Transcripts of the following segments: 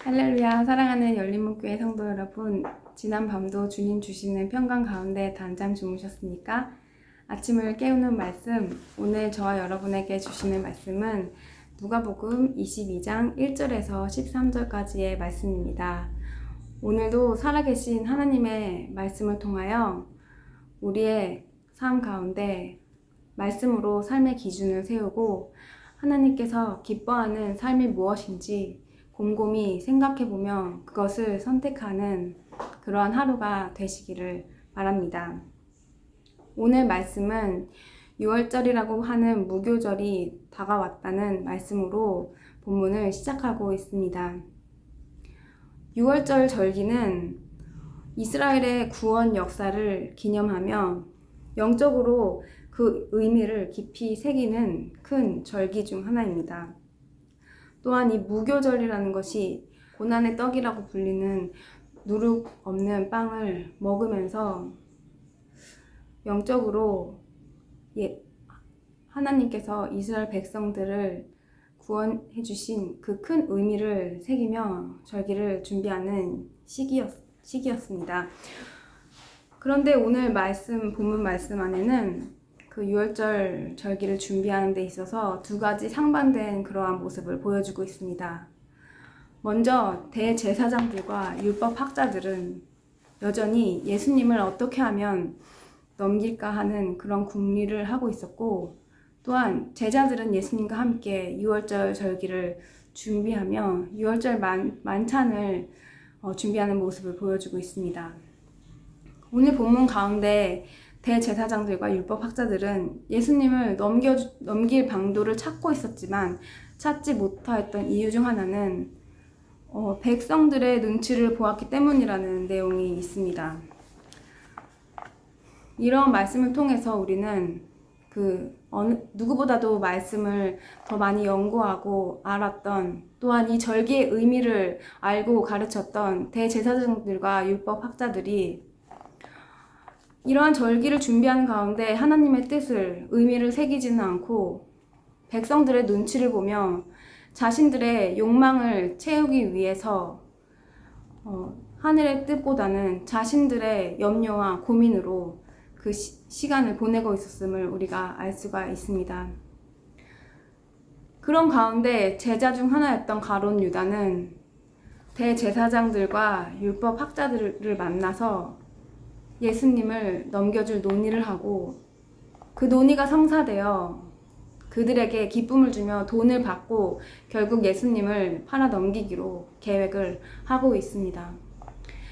할렐루야, 사랑하는 열린목교회 성도 여러분, 지난 밤도 주님 주시는 평강 가운데 단잠 주무셨습니까? 아침을 깨우는 말씀, 오늘 저와 여러분에게 주시는 말씀은 누가복음 22장 1절에서 13절까지의 말씀입니다. 오늘도 살아계신 하나님의 말씀을 통하여 우리의 삶 가운데 말씀으로 삶의 기준을 세우고 하나님께서 기뻐하는 삶이 무엇인지 곰곰이 생각해보며 그것을 선택하는 그러한 하루가 되시기를 바랍니다. 오늘 말씀은 6월절이라고 하는 무교절이 다가왔다는 말씀으로 본문을 시작하고 있습니다. 6월절 절기는 이스라엘의 구원 역사를 기념하며 영적으로 그 의미를 깊이 새기는 큰 절기 중 하나입니다. 또한 이 무교절이라는 것이 고난의 떡이라고 불리는 누룩 없는 빵을 먹으면서 영적으로 하나님께서 이스라엘 백성들을 구원해 주신 그 큰 의미를 새기며 절기를 준비하는 시기였습니다. 그런데 오늘 본문 말씀 안에는 그 6월절 절기를 준비하는 데 있어서 두 가지 상반된 그러한 모습을 보여주고 있습니다. 먼저 대제사장들과 율법학자들은 여전히 예수님을 어떻게 하면 넘길까 하는 그런 궁리를 하고 있었고, 또한 제자들은 예수님과 함께 6월절 절기를 준비하며 6월절 만찬을 준비하는 모습을 보여주고 있습니다. 오늘 본문 가운데 대제사장들과 율법학자들은 예수님을 넘길 방도를 찾고 있었지만 찾지 못하였던 이유 중 하나는 백성들의 눈치를 보았기 때문이라는 내용이 있습니다. 이런 말씀을 통해서 우리는 누구보다도 말씀을 더 많이 연구하고 알았던, 또한 이 절기의 의미를 알고 가르쳤던 대제사장들과 율법학자들이 이러한 절기를 준비하는 가운데 하나님의 뜻을, 의미를 새기지는 않고 백성들의 눈치를 보며 자신들의 욕망을 채우기 위해서 하늘의 뜻보다는 자신들의 염려와 고민으로 그 시간을 보내고 있었음을 우리가 알 수가 있습니다. 그런 가운데 제자 중 하나였던 가룟 유다는 대제사장들과 율법학자들을 만나서 예수님을 넘겨줄 논의를 하고, 그 논의가 성사되어 그들에게 기쁨을 주며 돈을 받고 결국 예수님을 팔아 넘기기로 계획을 하고 있습니다.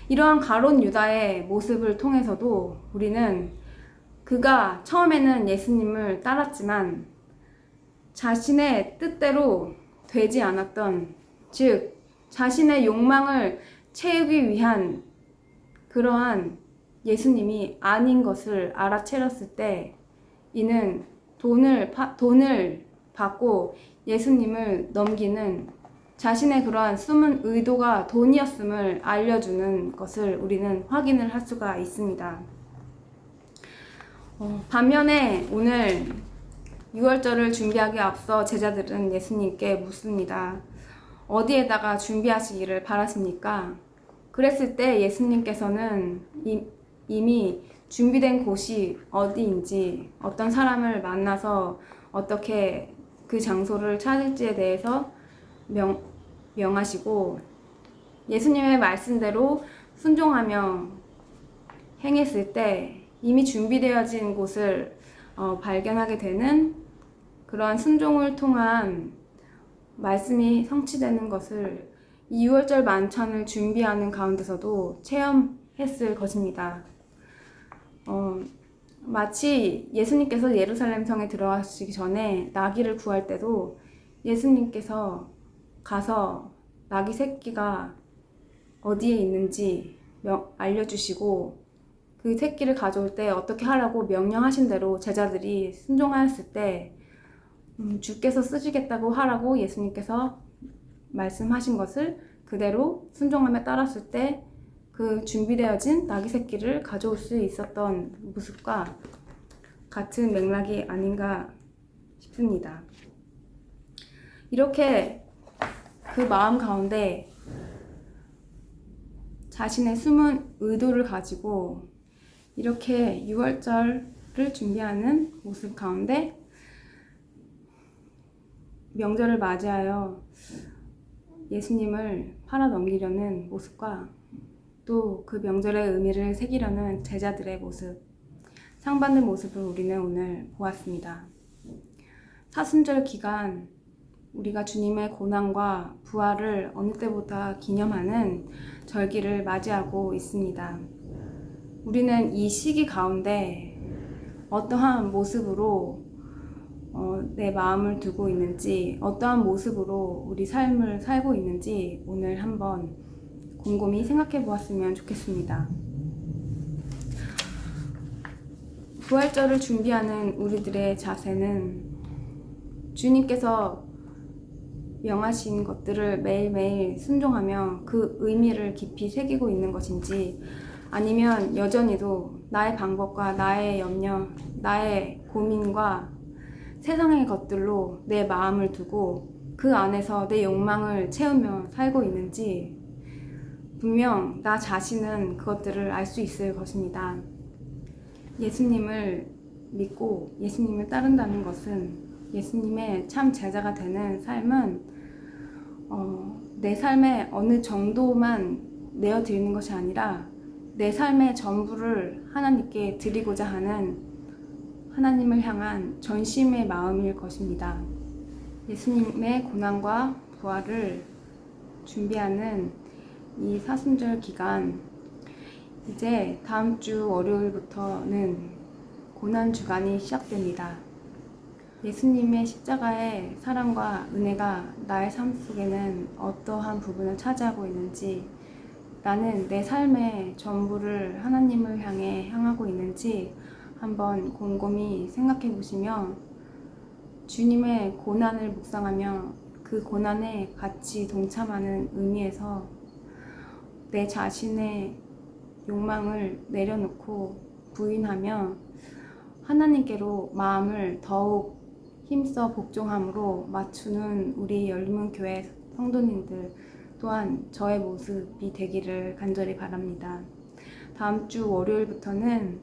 이러한 가룟 유다의 모습을 통해서도 우리는 그가 처음에는 예수님을 따랐지만 자신의 뜻대로 되지 않았던, 즉 자신의 욕망을 채우기 위한 그러한 예수님이 아닌 것을 알아채렸을 때 이는 돈을 받고 예수님을 넘기는 자신의 그러한 숨은 의도가 돈이었음을 알려주는 것을 우리는 확인을 할 수가 있습니다. 반면에 오늘 6월절을 준비하기 앞서 제자들은 예수님께 묻습니다. 어디에다가 준비하시기를 바라십니까? 그랬을 때 예수님께서는 이미 준비된 곳이 어디인지, 어떤 사람을 만나서 어떻게 그 장소를 찾을지에 대해서 명하시고, 예수님의 말씀대로 순종하며 행했을 때 이미 준비되어진 곳을 발견하게 되는 그러한 순종을 통한 말씀이 성취되는 것을 이 6월절 만찬을 준비하는 가운데서도 체험했을 것입니다. 마치 예수님께서 예루살렘 성에 들어가시기 전에 나귀를 구할 때도 예수님께서 가서 나귀 새끼가 어디에 있는지 알려주시고 그 새끼를 가져올 때 어떻게 하라고 명령하신 대로 제자들이 순종하였을 때 주께서 쓰시겠다고 하라고 예수님께서 말씀하신 것을 그대로 순종하며 따랐을 때 그 준비되어진 나귀 새끼를 가져올 수 있었던 모습과 같은 맥락이 아닌가 싶습니다. 이렇게 그 마음 가운데 자신의 숨은 의도를 가지고 이렇게 6월절을 준비하는 모습 가운데 명절을 맞이하여 예수님을 팔아 넘기려는 모습과 또 그 명절의 의미를 새기려는 제자들의 모습, 상반된 모습을 우리는 오늘 보았습니다. 사순절 기간 우리가 주님의 고난과 부활을 어느 때보다 기념하는 절기를 맞이하고 있습니다. 우리는 이 시기 가운데 어떠한 모습으로 내 마음을 두고 있는지, 어떠한 모습으로 우리 삶을 살고 있는지 오늘 한번 곰곰이 생각해 보았으면 좋겠습니다. 부활절을 준비하는 우리들의 자세는 주님께서 명하신 것들을 매일매일 순종하며 그 의미를 깊이 새기고 있는 것인지, 아니면 여전히도 나의 방법과 나의 염려, 나의 고민과 세상의 것들로 내 마음을 두고 그 안에서 내 욕망을 채우며 살고 있는지 분명 나 자신은 그것들을 알 수 있을 것입니다. 예수님을 믿고 예수님을 따른다는 것은, 예수님의 참 제자가 되는 삶은 내 삶의 어느 정도만 내어드리는 것이 아니라 내 삶의 전부를 하나님께 드리고자 하는 하나님을 향한 전심의 마음일 것입니다. 예수님의 고난과 부활을 준비하는 이 사순절 기간, 이제 다음 주 월요일부터는 고난 주간이 시작됩니다. 예수님의 십자가의 사랑과 은혜가 나의 삶 속에는 어떠한 부분을 차지하고 있는지, 나는 내 삶의 전부를 하나님을 향해 향하고 있는지 한번 곰곰이 생각해 보시며 주님의 고난을 묵상하며 그 고난에 같이 동참하는 의미에서 내 자신의 욕망을 내려놓고 부인하며 하나님께로 마음을 더욱 힘써 복종함으로 맞추는 우리 열린문교회 성도님들 또한 저의 모습이 되기를 간절히 바랍니다. 다음 주 월요일부터는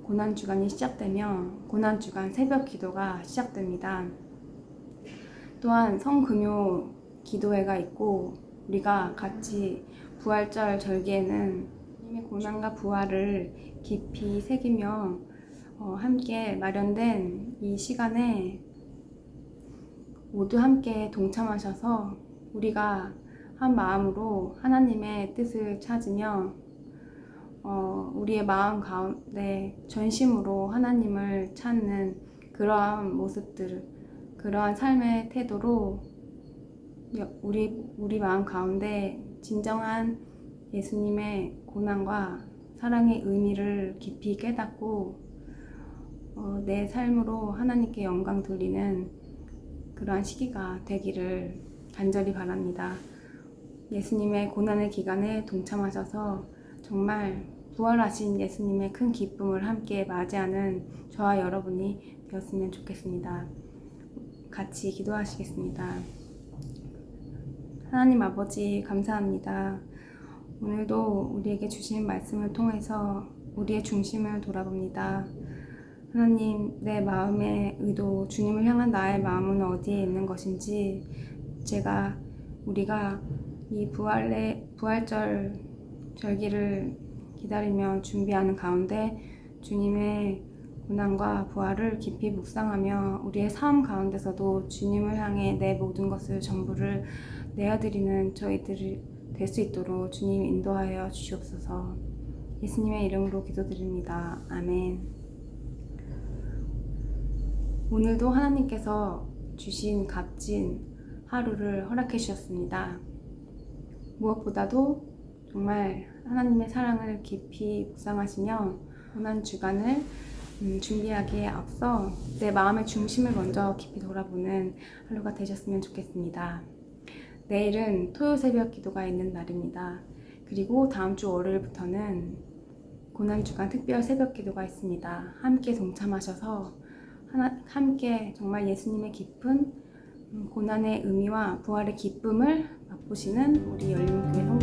고난주간이 시작되며 고난주간 새벽 기도가 시작됩니다. 또한 성금요 기도회가 있고, 우리가 같이 부활절 절기에는 주님의 고난과 부활을 깊이 새기며 함께 마련된 이 시간에 모두 함께 동참하셔서 우리가 한 마음으로 하나님의 뜻을 찾으며 우리의 마음 가운데 전심으로 하나님을 찾는 그러한 모습들, 그러한 삶의 태도로 우리 마음 가운데 진정한 예수님의 고난과 사랑의 의미를 깊이 깨닫고 내 삶으로 하나님께 영광 돌리는 그러한 시기가 되기를 간절히 바랍니다. 예수님의 고난의 기간에 동참하셔서 정말 부활하신 예수님의 큰 기쁨을 함께 맞이하는 저와 여러분이 되었으면 좋겠습니다. 같이 기도하시겠습니다. 하나님 아버지, 감사합니다. 오늘도 우리에게 주신 말씀을 통해서 우리의 중심을 돌아봅니다. 하나님, 내 마음의 의도, 주님을 향한 나의 마음은 어디에 있는 것인지, 우리가 이 부활절 절기를 기다리며 준비하는 가운데 주님의 고난과 부활을 깊이 묵상하며 우리의 삶 가운데서도 주님을 향해 내 모든 것을 전부를 내어드리는 저희들이 될 수 있도록 주님 인도하여 주시옵소서. 예수님의 이름으로 기도드립니다. 아멘. 오늘도 하나님께서 주신 값진 하루를 허락해 주셨습니다. 무엇보다도 정말 하나님의 사랑을 깊이 묵상하시며 고난 주간을 준비하기에 앞서 내 마음의 중심을 먼저 깊이 돌아보는 하루가 되셨으면 좋겠습니다. 내일은 토요 새벽 기도가 있는 날입니다. 그리고 다음 주 월요일부터는 고난주간 특별 새벽 기도가 있습니다. 함께 동참하셔서 함께 정말 예수님의 깊은 고난의 의미와 부활의 기쁨을 맛보시는 우리 열린교회 성도